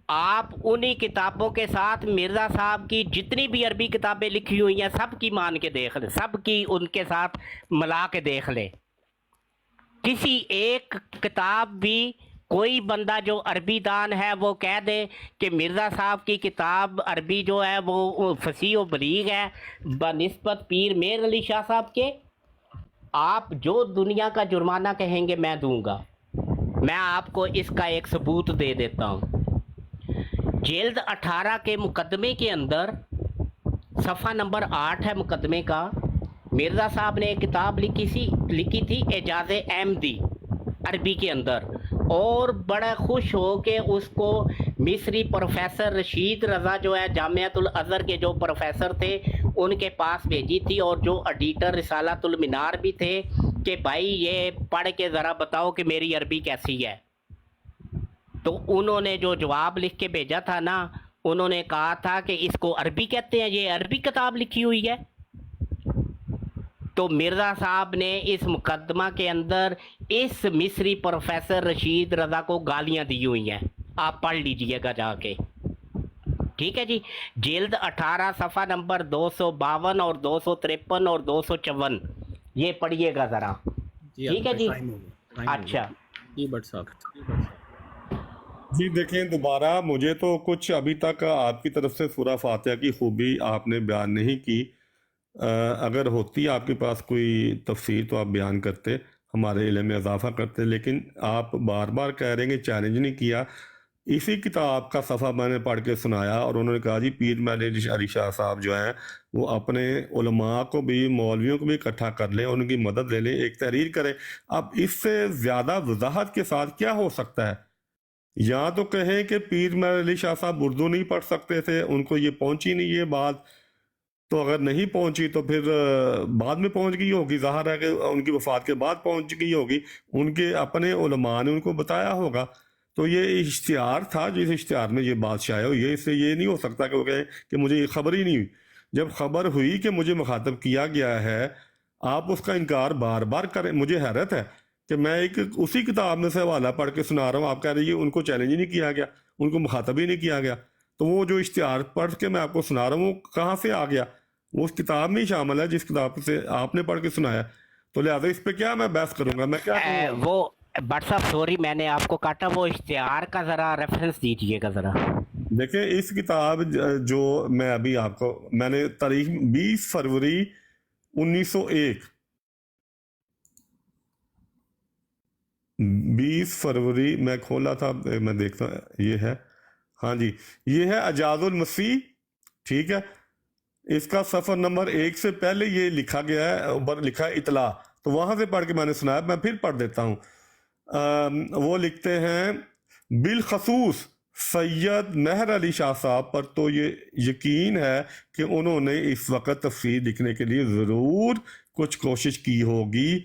آپ انہی کتابوں کے ساتھ مرزا صاحب کی جتنی بھی عربی کتابیں لکھی ہوئی ہیں سب کی مان کے دیکھ لیں, سب کی ان کے ساتھ ملا کے دیکھ لیں. کسی ایک کتاب بھی کوئی بندہ جو عربی دان ہے وہ کہہ دے کہ مرزا صاحب کی کتاب عربی جو ہے وہ فصیح و بلیغ ہے بنسبت پیر مہر علی شاہ صاحب کے, آپ جو دنیا کا جرمانہ کہیں گے میں دوں گا. میں آپ کو اس کا ایک ثبوت دے دیتا ہوں. جلد 18 کے مقدمے کے اندر صفحہ نمبر 8 ہے مقدمے کا, مرزا صاحب نے ایک کتاب لکھی تھی اعجاز احمدی عربی کے اندر, اور بڑا خوش ہو کے اس کو مصری پروفیسر رشید رضا جو ہے جامعۃ الازہر کے جو پروفیسر تھے ان کے پاس بھیجی تھی, اور جو ایڈیٹر رسالۃ المنار بھی تھے, کہ بھائی یہ پڑھ کے ذرا بتاؤ کہ میری عربی کیسی ہے. تو انہوں نے جو جواب لکھ کے بھیجا تھا نا, انہوں نے کہا تھا کہ اس کو عربی کہتے ہیں, یہ عربی کتاب لکھی ہوئی ہے. تو مرزا صاحب نے اس مقدمہ کے اندر اس مصری پروفیسر رشید رضا کو گالیاں دی ہوئی ہیں, آپ پڑھ لیجئے گا جا کے. ٹھیک ہے جی, جلد 18 صفحہ نمبر 252 اور 253 اور 254, یہ پڑھیے گا ذرا. ٹھیک ہے جی. اچھا جی بٹ صاحب. جی دیکھیں, دوبارہ مجھے تو کچھ ابھی تک آپ کی طرف سے سورہ فاتحہ کی خوبی آپ نے بیان نہیں کی. اگر ہوتی آپ کے پاس کوئی تفسیر تو آپ بیان کرتے, ہمارے علم میں اضافہ کرتے, لیکن آپ بار بار کہہ رہے ہیں کہ چیلنج نہیں کیا. اسی کتاب کا صفحہ میں نے پڑھ کے سنایا اور انہوں نے کہا جی پیر مہدی علی شاہ صاحب جو ہیں وہ اپنے علماء کو بھی, مولویوں کو بھی اکٹھا کر لیں, ان کی مدد لے لیں, ایک تحریر کریں. اب اس سے زیادہ وضاحت کے ساتھ کیا ہو سکتا ہے؟ یا تو کہیں کہ پیر مہدی علی شاہ صاحب اردو نہیں پڑھ سکتے تھے, ان کو یہ پہنچی نہیں یہ بات, تو اگر نہیں پہنچی تو پھر بعد میں پہنچ گئی ہوگی, ظاہر ہے کہ ان کی وفات کے بعد پہنچ گئی ہوگی, ان کے اپنے علماء نے ان کو بتایا ہوگا. تو یہ اشتہار تھا, جس اشتہار میں یہ بات شائع ہوئی ہے, اس سے یہ نہیں ہو سکتا کہ وہ کہیں کہ مجھے یہ خبر ہی نہیں ہوئی. جب خبر ہوئی کہ مجھے مخاطب کیا گیا ہے, آپ اس کا انکار بار بار کریں. مجھے حیرت ہے کہ میں ایک اسی کتاب میں سے حوالہ پڑھ کے سنا رہا ہوں, آپ کہہ رہے ہیں ان کو چیلنج ہی نہیں کیا گیا, ان کو مخاطب ہی نہیں کیا گیا. تو وہ جو اشتہار پڑھ کے میں آپ کو سنا رہا ہوں وہ کہاں سے آ گیا؟ وہ اس کتاب میں ہی شامل ہے جس کتاب سے آپ نے پڑھ کے سنایا. تو لہٰذا اس پہ کیا میں بحث کروں گا, میں کیا کروں گا؟ وہ بٹ صاحب سوری میں نے آپ کو کاٹا, وہ اشتہار کا ذرا ریفرنس دیجئے گا ذرا. دیکھیں اس کتاب جو میں ابھی آپ کو, میں نے تاریخ 20 فروری 1901 20 فروری میں کھولا تھا, میں دیکھتا, یہ ہے, ہاں جی یہ ہے اعجاز المسیح. ٹھیک ہے, اس کا صفحہ نمبر 1 سے پہلے یہ لکھا گیا ہے, اوپر لکھا ہے اطلاع, تو وہاں سے پڑھ کے میں نے سنایا, میں پھر پڑھ دیتا ہوں. وہ لکھتے ہیں بالخصوص سید مہر علی شاہ صاحب پر تو یہ یقین ہے کہ انہوں نے اس وقت تفسیر لکھنے کے لیے ضرور کچھ کوشش کی ہوگی,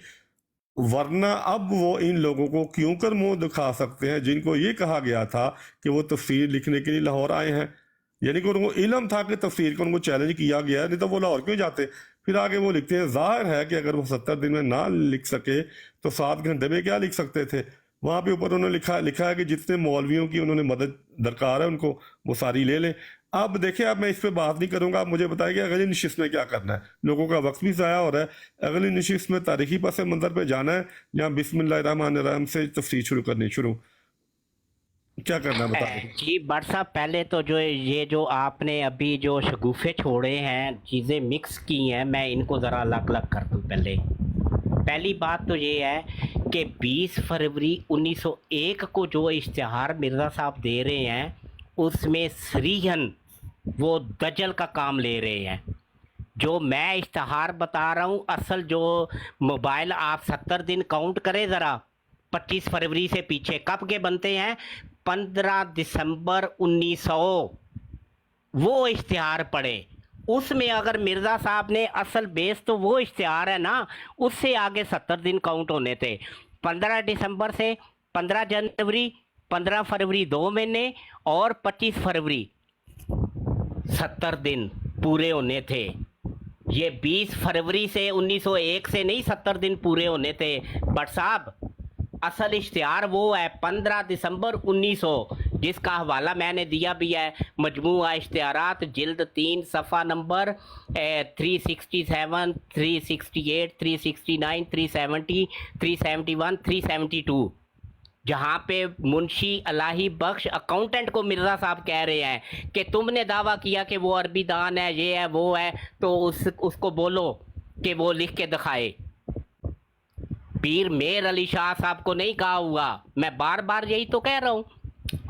ورنہ اب وہ ان لوگوں کو کیوں کر منہ دکھا سکتے ہیں جن کو یہ کہا گیا تھا کہ وہ تفسیر لکھنے کے لیے لاہور آئے ہیں. یعنی کہ ان کو علم تھا کہ تفسیر کو ان کو چیلنج کیا گیا ہے, نہیں تو وہ لاہور کیوں جاتے. پھر آگے وہ لکھتے ہیں ظاہر ہے کہ اگر وہ 70 دن میں نہ لکھ سکے تو 7 گھنٹے میں کیا لکھ سکتے تھے. وہاں پہ اوپر انہوں نے لکھا ہے کہ جتنے مولویوں کی انہوں نے مدد درکار ہے ان کو وہ ساری لے لیں. اب دیکھیں, اب میں اس پہ بات نہیں کروں گا, آپ مجھے بتائیں کہ اگلی نشست میں کیا کرنا ہے. لوگوں کا وقت بھی ضائع ہو رہا ہے. اگلی نشست میں تاریخی پس منظر پہ جانا ہے یا بسم اللہ الرحمن الرحیم سے تفسیر شروع کرنی کیا کرنا ہے بتائیں. جی بٹ صاحب پہلے تو جو یہ جو آپ نے ابھی جو شگوفے چھوڑے ہیں, چیزیں مکس کی ہیں, میں ان کو ذرا الگ الگ کر دوں. پہلی بات تو یہ ہے کہ 20 فروری 1901 کو جو اشتہار مرزا صاحب دے رہے ہیں اس میں سریحن وہ دجل کا کام لے رہے ہیں. جو میں اشتہار بتا رہا ہوں, اصل جو موبائل آپ 70 دن کاؤنٹ کریں ذرا, 25 فروری سے پیچھے کب کے بنتے ہیں, 15 دسمبر 1900, وہ اشتہار پڑے. اس میں اگر مرزا صاحب نے اصل بیس تو وہ اشتہار ہے نا, اس سے آگے 70 دن کاؤنٹ ہونے تھے. 15 دسمبر سے 15 جنوری, 15 فروری 2 مہینے اور 25 فروری 70 دن پورے ہونے تھے. یہ 20 فروری سے 1901 سے نہیں 70 دن پورے ہونے تھے بٹ صاحب. اصل اشتہار وہ ہے 15 دسمبر 1900, جس کا حوالہ میں نے دیا بھی ہے, مجموعہ اشتہارات جلد 3 صفحہ نمبر 367, 368, 369, 370, 371, 372, جہاں پہ منشی الہی بخش اکاؤنٹنٹ کو مرزا صاحب کہہ رہے ہیں کہ تم نے دعویٰ کیا کہ وہ عربی دان ہے, یہ ہے وہ ہے, تو اس کو بولو کہ وہ لکھ کے دکھائے. پیر میر علی شاہ صاحب کو نہیں کہا ہوا, میں بار بار یہی تو کہہ رہا ہوں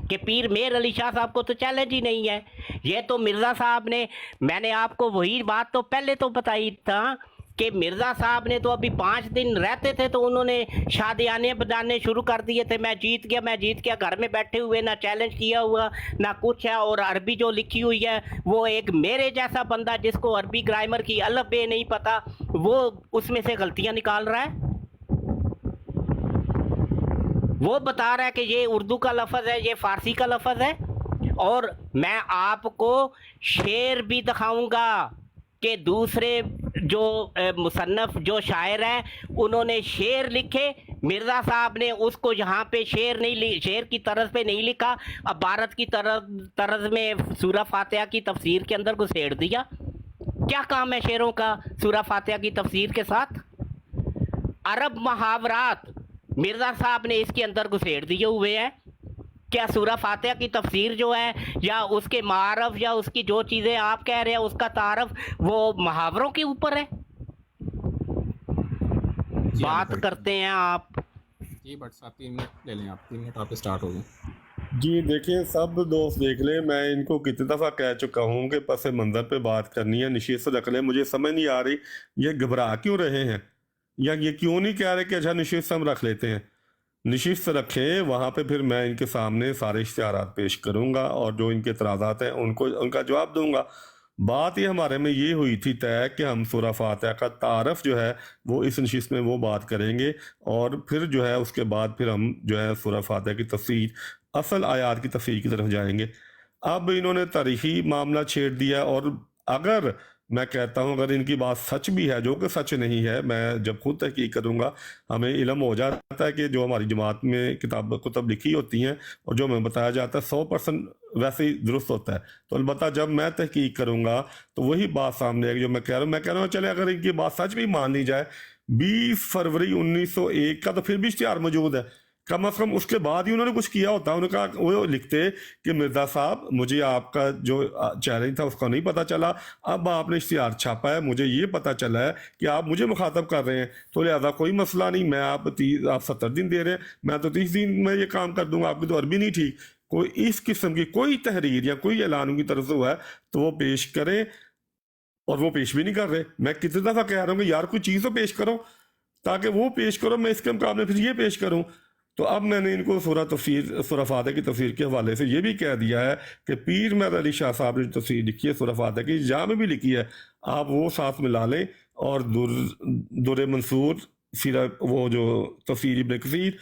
کہ پیر میر علی شاہ صاحب کو تو چیلنج ہی نہیں ہے. یہ تو مرزا صاحب نے, میں نے آپ کو وہی بات تو پہلے تو بتائی تھا کہ مرزا صاحب نے تو ابھی 5 دن رہتے تھے تو انہوں نے شادیانے بجانے شروع کر دیے تھے, میں جیت گیا, گھر میں بیٹھے ہوئے, نہ چیلنج کیا ہوا نہ کچھ ہے. اور عربی جو لکھی ہوئی ہے وہ ایک میرے جیسا بندہ جس کو عربی گرامر کی الف بے نہیں پتا, وہ اس میں سے غلطیاں نکال رہا ہے. وہ بتا رہا ہے کہ یہ اردو کا لفظ ہے، یہ فارسی کا لفظ ہے، اور میں آپ کو شعر بھی دکھاؤں گا کہ دوسرے جو مصنف جو شاعر ہیں انہوں نے شعر لکھے، مرزا صاحب نے اس کو یہاں پہ شعر کی طرز پہ نہیں لکھا، عبارت کی طرز میں سورہ فاتحہ کی تفسیر کے اندر گھسیڑ دیا۔ کیا کام ہے شعروں کا سورہ فاتحہ کی تفسیر کے ساتھ؟ عرب محاورات مرزا صاحب نے اس کے اندر گھسیڑ دیے ہوئے ہیں۔ کیا سورہ فاتحہ کی تفسیر جو ہے یا اس کے معارف یا اس کی جو چیزیں آپ کہہ رہے ہیں اس کا تعارف وہ محاوروں کے اوپر ہے؟ بات کرتے ہیں آپ۔ جی بٹ صاحب 3 منٹ لے لیں آپ، 3 منٹ آپ کے سٹارٹ ہو گئے۔ جی دیکھیں سب دوست دیکھ لیں، میں ان کو کتنی دفعہ کہہ چکا ہوں کہ پس منظر پہ بات کرنی ہے، نشست رکھ لیں۔ مجھے سمجھ نہیں آ رہی یہ گھبرا کیوں رہے ہیں، یا یہ کیوں نہیں کہہ رہے کہ اچھا نشست ہم رکھ لیتے ہیں۔ نشست رکھیں، وہاں پہ پھر میں ان کے سامنے سارے اشتہارات پیش کروں گا اور جو ان کے اعتراضات ہیں ان کا جواب دوں گا۔ بات یہ ہمارے میں یہ ہوئی تھی طے کہ ہم سورہ فاتحہ کا تعارف جو ہے وہ اس نشست میں وہ بات کریں گے، اور پھر جو ہے اس کے بعد پھر ہم جو ہے سورہ فاتحہ کی تفسیر، اصل آیات کی تفسیر کی طرف جائیں گے۔ اب انہوں نے تاریخی معاملہ چھیڑ دیا، اور اگر میں کہتا ہوں اگر ان کی بات سچ بھی ہے، جو کہ سچ نہیں ہے، میں جب خود تحقیق کروں گا ہمیں علم ہو جاتا ہے کہ جو ہماری جماعت میں کتب لکھی ہوتی ہیں اور جو ہمیں بتایا جاتا ہے 100% ویسے ہی درست ہوتا ہے۔ تو البتہ جب میں تحقیق کروں گا تو وہی بات سامنے آئے گی جو میں کہہ رہا ہوں چلے اگر ان کی بات سچ بھی مان لی جائے 20 فروری 1901 کا، تو پھر بھی اشتہار موجود ہے۔ کم از کم اس کے بعد ہی انہوں نے کچھ کیا ہوتا، انہوں نے کہا وہ لکھتے کہ مرزا صاحب مجھے آپ کا جو چیلنج تھا اس کا نہیں پتہ چلا، اب آپ نے اشتہار چھاپا ہے، مجھے یہ پتہ چلا ہے کہ آپ مجھے مخاطب کر رہے ہیں، تو لہذا کوئی مسئلہ نہیں، میں آپ 70 دن دے رہے ہیں، میں تو 30 دن میں یہ کام کر دوں گا، آپ کی تو عربی نہیں ٹھیک۔ کوئی اس قسم کی کوئی تحریر یا کوئی اعلان کی طرف سے ہوا ہے تو وہ پیش کریں، اور وہ پیش بھی نہیں کر رہے۔ میں کتنی دفعہ کہہ رہا ہوں کہ یار کوئی چیز تو پیش کرو، تاکہ وہ پیش کرو، میں اس کے مقابلے پھر یہ پیش کروں۔ تو اب میں نے ان کو سورہ فاتحہ کی تفسیر کے حوالے سے یہ بھی کہہ دیا ہے کہ پیر مہر علی شاہ صاحب نے تفسیر لکھی ہے سورہ فاتحہ کی، جہاں میں بھی لکھی ہے، آپ وہ ساتھ ملا لیں، اور در منصور وہ جو تفسیر ابن کثیر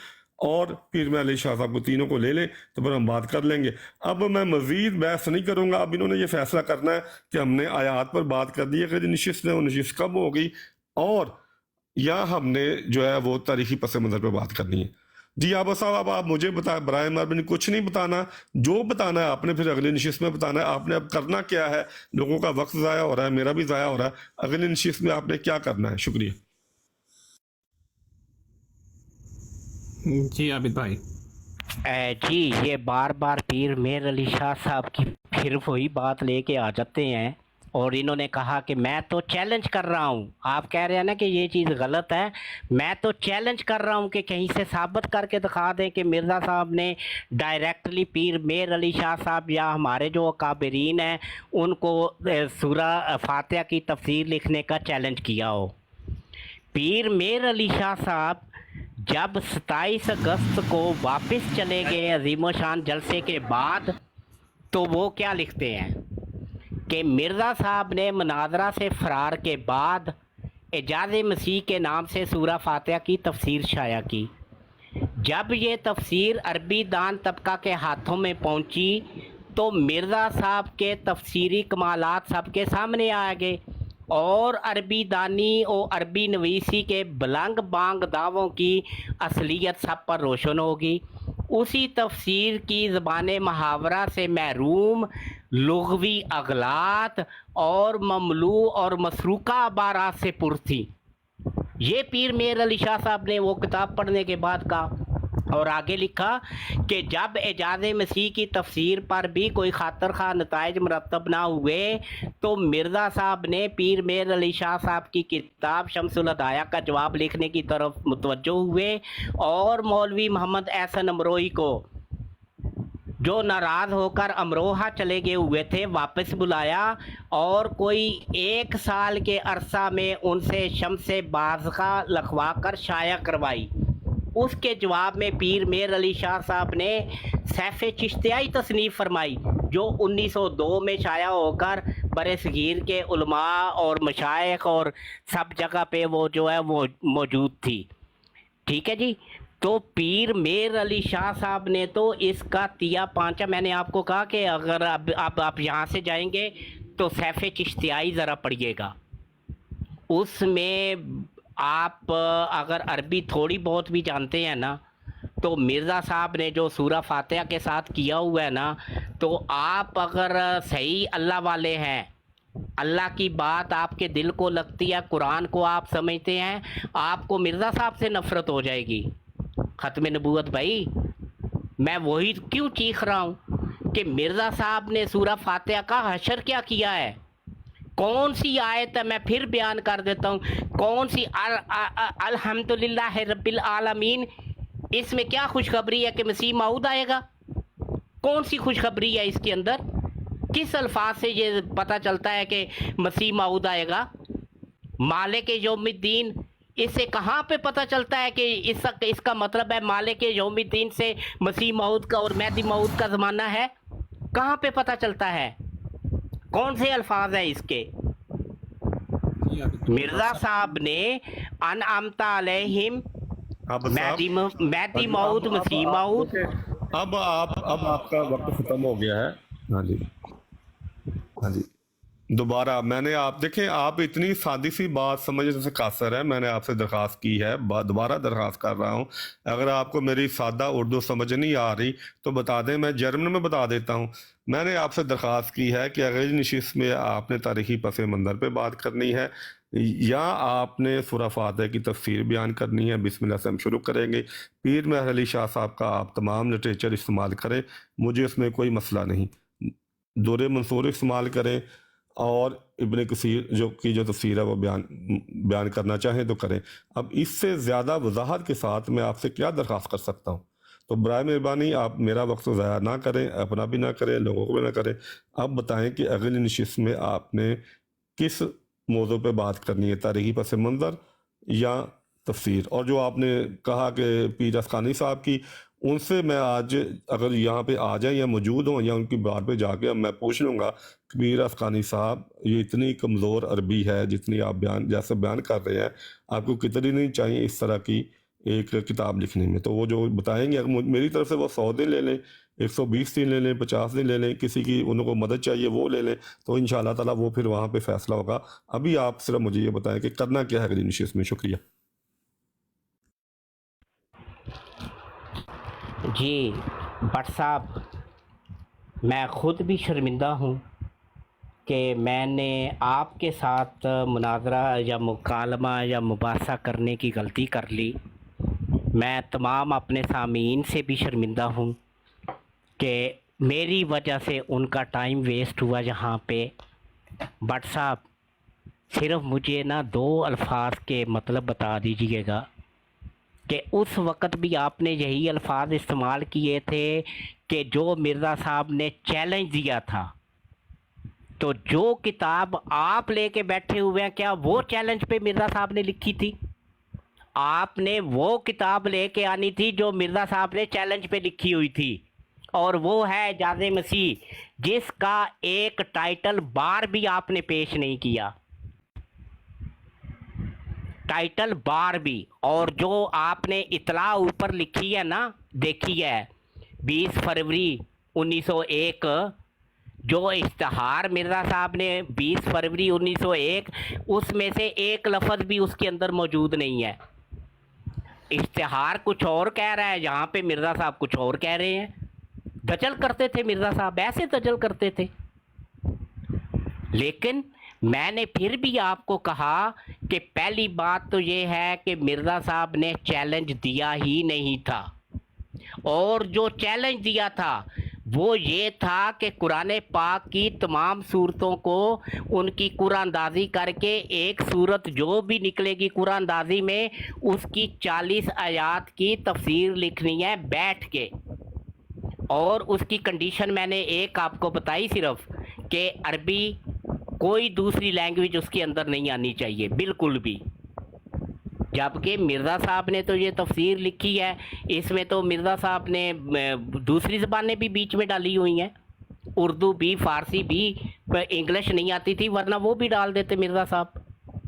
اور پیر مہر علی شاہ صاحب کو، تینوں کو لے لیں تو پھر ہم بات کر لیں گے۔ اب میں مزید بحث نہیں کروں گا، اب انہوں نے یہ فیصلہ کرنا ہے کہ ہم نے آیات پر بات کر دی ہے کہ نشست ہے، وہ نشست کب ہوگی، اور یا ہم نے جو ہے وہ تاریخی پس منظر پہ بات کرنی ہے۔ جی آپ صاحب آپ مجھے برائے مہربانی کچھ نہیں بتانا، جو بتانا ہے آپ نے پھر اگلی نشست میں بتانا ہے۔ آپ نے اب کرنا کیا ہے، لوگوں کا وقت ضائع ہو رہا ہے، میرا بھی ضائع ہو رہا ہے، اگلی نشست میں آپ نے کیا کرنا ہے۔ شکریہ۔ جی عابد بھائی۔ جی یہ بار بار پیر مہر علی شاہ صاحب کی پھر وہی بات لے کے آ جاتے ہیں، اور انہوں نے کہا کہ میں تو چیلنج کر رہا ہوں، آپ کہہ رہے ہیں نا کہ یہ چیز غلط ہے، میں تو چیلنج کر رہا ہوں کہ کہیں سے ثابت کر کے دکھا دیں کہ مرزا صاحب نے ڈائریکٹلی پیر مہر علی شاہ صاحب یا ہمارے جو اکابرین ہیں ان کو سورہ فاتحہ کی تفسیر لکھنے کا چیلنج کیا ہو۔ پیر مہر علی شاہ صاحب جب 27 اگست کو واپس چلے گئے عظیم و شان جلسے کے بعد، تو وہ کیا لکھتے ہیں کہ مرزا صاحب نے مناظرہ سے فرار کے بعد اعجاز مسیح کے نام سے سورہ فاتحہ کی تفسیر شائع کی۔ جب یہ تفسیر عربی دان طبقہ کے ہاتھوں میں پہنچی تو مرزا صاحب کے تفسیری کمالات سب کے سامنے آ گئے، اور عربی دانی اور عربی نویسی کے بلنگ بانگ دعووں کی اصلیت سب پر روشن ہوگی۔ اسی تفسیر کی زبان محاورہ سے محروم لغوی اغلاط اور مملوء اور مسروقہ عبارات سے پر تھی۔ یہ پیر مہر علی شاہ صاحب نے وہ کتاب پڑھنے کے بعد کہا، اور آگے لکھا کہ جب اعجاز مسیح کی تفسیر پر بھی کوئی خاطر خواہ نتائج مرتب نہ ہوئے تو مرزا صاحب نے پیر مہر علی شاہ صاحب کی کتاب شمس الہدایہ کا جواب لکھنے کی طرف متوجہ ہوئے، اور مولوی محمد احسن امروہی کو، جو ناراض ہو کر امروہہ چلے گئے ہوئے تھے، واپس بلایا، اور کوئی 1 سال کے عرصہ میں ان سے شمس بازغہ لکھوا کر شائع کروائی۔ اس کے جواب میں پیر مہر علی شاہ صاحب نے سیف چشتیائی تصنیف فرمائی، جو 1902 میں شائع ہو کر برصغیر کے علماء اور مشائخ اور سب جگہ پہ وہ جو ہے وہ موجود تھی۔ ٹھیک ہے جی۔ تو پیر میر علی شاہ صاحب نے تو اس کا تیا پانچا، میں نے آپ کو کہا کہ اگر اب آپ یہاں سے جائیں گے تو سیف چشتیائی ذرا پڑھیے گا، اس میں آپ اگر عربی تھوڑی بہت بھی جانتے ہیں نا، تو مرزا صاحب نے جو سورہ فاتحہ کے ساتھ کیا ہوا ہے نا، تو آپ اگر صحیح اللہ والے ہیں، اللہ کی بات آپ کے دل کو لگتی ہے، قرآن کو آپ سمجھتے ہیں، آپ کو مرزا صاحب سے نفرت ہو جائے گی۔ ختم نبوت بھائی، میں وہی کیوں چیخ رہا ہوں کہ مرزا صاحب نے سورہ فاتحہ کا حشر کیا کیا ہے، کون سی آیت ہے، میں پھر بیان کر دیتا ہوں، کون سی الحمدللہ رب العالمین، اس میں کیا خوشخبری ہے کہ مسیح موعود آئے گا؟ کون سی خوشخبری ہے اس کے اندر؟ کس الفاظ سے یہ پتہ چلتا ہے کہ مسیح موعود آئے گا؟ مالک یوم الدین، اس سے کہاں پہ پتہ چلتا ہے کہ اس کا مطلب ہے مالک یوم الدین سے مسیح موعود کا اور مہدی موعود کا زمانہ ہے؟ کہاں پہ پتہ چلتا ہے؟ کون سے الفاظ ہیں اس کے؟ مرزا صاحب نے انعمت علیہم، مہدی موعود، مسیح موعود۔ اب آپ کا وقت ختم ہو گیا ہے۔ ہاں جی، ہاں جی، دوبارہ میں نے آپ دیکھیں، آپ اتنی سادی سی بات سمجھنے سے قاصر ہے، میں نے آپ سے درخواست کی ہے، دوبارہ درخواست کر رہا ہوں، اگر آپ کو میری سادہ اردو سمجھ نہیں آ رہی تو بتا دیں، میں جرمن میں بتا دیتا ہوں۔ میں نے آپ سے درخواست کی ہے کہ اگلی نشست میں آپ نے تاریخی پس منظر پہ بات کرنی ہے، یا آپ نے سورہ فاتحہ کی تفسیر بیان کرنی ہے۔ بسم اللہ سے ہم شروع کریں گے۔ پیر مہر علی شاہ صاحب کا آپ تمام لٹریچر استعمال کریں، مجھے اس میں کوئی مسئلہ نہیں، دور منصور استعمال کریں، اور ابن کثیر جو تفسیر ہے وہ بیان کرنا چاہیں تو کریں۔ اب اس سے زیادہ وضاحت کے ساتھ میں آپ سے کیا درخواست کر سکتا ہوں؟ تو برائے مہربانی آپ میرا وقت ضائع نہ کریں، اپنا بھی نہ کریں، لوگوں کو بھی نہ کریں۔ اب بتائیں کہ اگلی نشست میں آپ نے کس موضوع پہ بات کرنی ہے، تاریخی پس منظر یا تفسیر؟ اور جو آپ نے کہا کہ پیر افغانی صاحب کی، ان سے میں آج اگر یہاں پہ آ جائیں یا موجود ہوں یا ان کی بار پہ جا کے میں پوچھ لوں گا کہ پیر افغانی صاحب، یہ اتنی کمزور عربی ہے جتنی آپ جیسے بیان کر رہے ہیں، آپ کو کتنی نہیں چاہیے اس طرح کی ایک کتاب لکھنے میں؟ تو وہ جو بتائیں گے، اگر میری طرف سے وہ 100 دن لے لیں، 120 دن لے لیں، 50 دن لے لیں، کسی کی ان کو مدد چاہیے وہ لے لیں، تو انشاءاللہ تعالیٰ وہ پھر وہاں پہ فیصلہ ہوگا۔ ابھی آپ صرف مجھے یہ بتائیں کہ کرنا کیا ہے اگلی نشست میں۔ شکریہ۔ جی بٹ صاحب، میں خود بھی شرمندہ ہوں کہ میں نے آپ کے ساتھ مناظرہ یا مکالمہ یا مباحثہ کرنے کی غلطی کر لی۔ میں تمام اپنے سامعین سے بھی شرمندہ ہوں کہ میری وجہ سے ان کا ٹائم ویسٹ ہوا یہاں پہ۔ بٹ صاحب، صرف مجھے 2 الفاظ کے مطلب بتا دیجئے گا کہ اس وقت بھی آپ نے یہی الفاظ استعمال کیے تھے کہ جو مرزا صاحب نے چیلنج دیا تھا، تو جو کتاب آپ لے کے بیٹھے ہوئے ہیں، کیا وہ چیلنج پہ مرزا صاحب نے لکھی تھی؟ آپ نے وہ کتاب لے کے آنی تھی جو مرزا صاحب نے چیلنج پہ لکھی ہوئی تھی، اور وہ ہے اعجاز مسیح، جس کا ایک ٹائٹل بار بھی آپ نے پیش نہیں کیا، ٹائٹل بار بھی۔ اور جو آپ نے اطلاع اوپر لکھی ہے نا، دیکھی ہے 20 فروری 1901، جو اشتہار مرزا صاحب نے 20 فروری 1901، اس میں سے ایک لفظ بھی اس کے اندر موجود نہیں ہے۔ اشتہار کچھ اور کہہ رہا ہے، یہاں پہ مرزا صاحب کچھ اور کہہ رہے ہیں۔ دجل کرتے تھے مرزا صاحب، ایسے دجل کرتے تھے۔ لیکن میں نے پھر بھی آپ کو کہا کہ پہلی بات تو یہ ہے کہ مرزا صاحب نے چیلنج دیا ہی نہیں تھا، اور جو چیلنج دیا تھا وہ یہ تھا کہ قرآن پاک کی تمام صورتوں کو ان کی قرآن اندازی کر کے ایک صورت جو بھی نکلے گی قرآن اندازی میں، اس کی 40 آیات کی تفسیر لکھنی ہے بیٹھ کے۔ اور اس کی کنڈیشن میں نے ایک آپ کو بتائی صرف، کہ عربی کوئی دوسری لینگویج اس کے اندر نہیں آنی چاہیے بالکل بھی۔ جبکہ مرزا صاحب نے تو یہ تفسیر لکھی ہے، اس میں تو مرزا صاحب نے دوسری زبانیں بھی بیچ میں ڈالی ہوئی ہیں، اردو بھی، فارسی بھی، انگلش نہیں آتی تھی ورنہ وہ بھی ڈال دیتے مرزا صاحب۔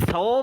100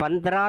15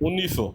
1900।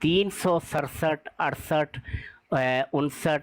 367, 68, 59,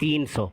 300।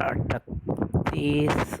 38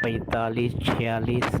45, 46,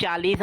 40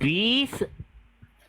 20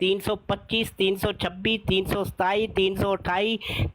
325, 326, 327, 328,